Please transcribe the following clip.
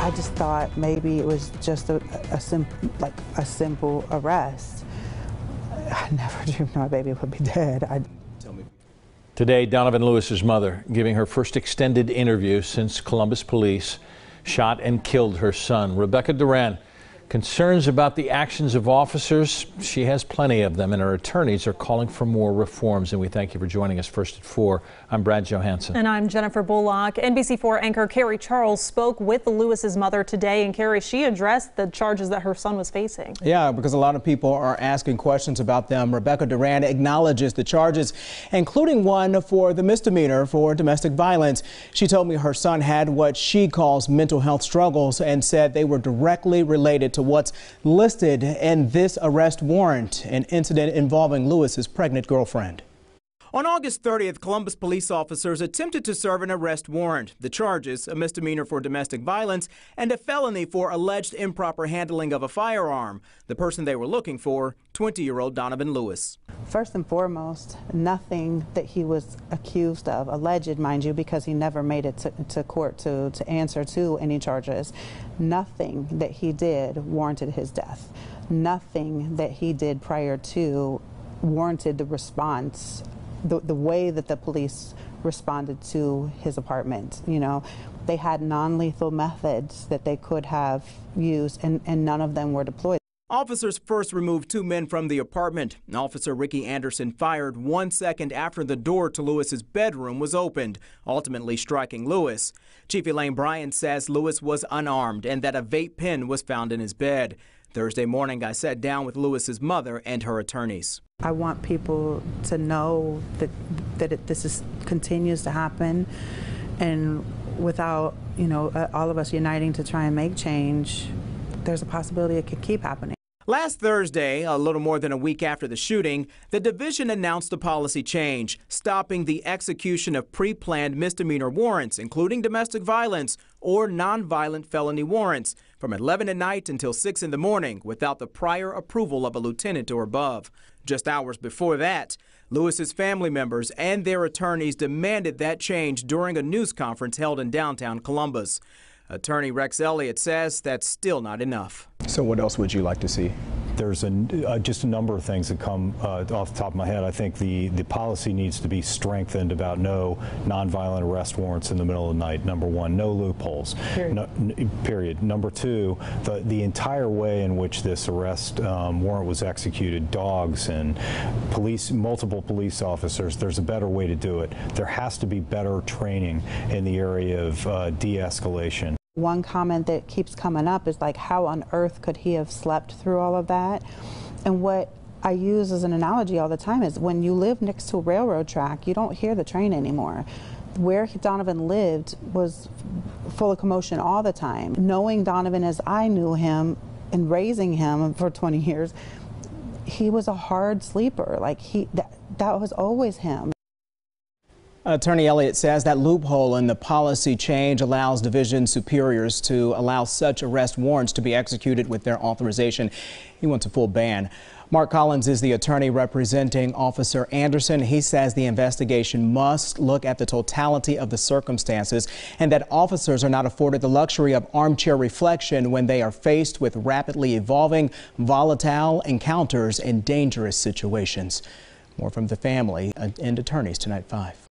I just thought maybe it was just a simple arrest. I never dreamed my baby would be dead. Today, Donovan Lewis's mother giving her first extended interview since Columbus police shot and killed her son. Rebecca Duran, concerns about the actions of officers. She has plenty of them, and her attorneys are calling for more reforms. And we thank you for joining us. First at 4, I'm Brad Johansson. And I'm Jennifer Bullock. NBC4 anchor Carrie Charles spoke with the Lewis's mother today. And Carrie, she addressed the charges that her son was facing. Yeah, because a lot of people are asking questions about them. Rebecca Duran acknowledges the charges, including one for the misdemeanor for domestic violence. She told me her son had what she calls mental health struggles and said they were directly related to what's listed in this arrest warrant, an incident involving Lewis's pregnant girlfriend. On August 30th, Columbus police officers attempted to serve an arrest warrant. The charges, a misdemeanor for domestic violence and a felony for alleged improper handling of a firearm. The person they were looking for, 20-year-old Donovan Lewis. First and foremost, nothing that he was accused of, alleged, mind you, because he never made it to court to answer to any charges. Nothing that he did warranted his death. Nothing that he did prior to warranted the response, the way that the police responded to his apartment. You know, they had non-lethal methods that they could have used, and none of them were deployed. Officers first removed 2 men from the apartment. Officer Ricky Anderson fired 1 second after the door to Lewis's bedroom was opened, ultimately striking Lewis. Chief Elaine Bryant says Lewis was unarmed and that a vape pen was found in his bed. Thursday morning, I sat down with Lewis's mother and her attorneys. I want people to know that this continues to happen, and without, you know, all of us uniting to try and make change, there's a possibility it could keep happening. Last Thursday, a little more than a week after the shooting, the division announced a policy change, stopping the execution of pre-planned misdemeanor warrants, including domestic violence or nonviolent felony warrants, from 11 at night until 6 in the morning without the prior approval of a lieutenant or above. Just hours before that, Lewis's family members and their attorneys demanded that change during a news conference held in downtown Columbus. Attorney Rex Elliott says that's still not enough. So what else would you like to see? There's just a number of things that come off the top of my head. I think the policy needs to be strengthened about no nonviolent arrest warrants in the middle of the night. Number 1, no loopholes. Period. Number 2, the entire way in which this arrest warrant was executed, dogs and multiple police officers, there's a better way to do it. There has to be better training in the area of de-escalation. One comment that keeps coming up is like, how on earth could he have slept through all of that? And what I use as an analogy all the time is when you live next to a railroad track, you don't hear the train anymore. Where Donovan lived was full of commotion all the time. Knowing Donovan as I knew him and raising him for 20 years, he was a hard sleeper. Like that was always him. Attorney Elliott says that loophole in the policy change allows division superiors to allow such arrest warrants to be executed with their authorization. He wants a full ban. Mark Collins is the attorney representing Officer Anderson. He says the investigation must look at the totality of the circumstances and that officers are not afforded the luxury of armchair reflection when they are faced with rapidly evolving, volatile encounters in dangerous situations. More from the family and attorneys tonight at 5.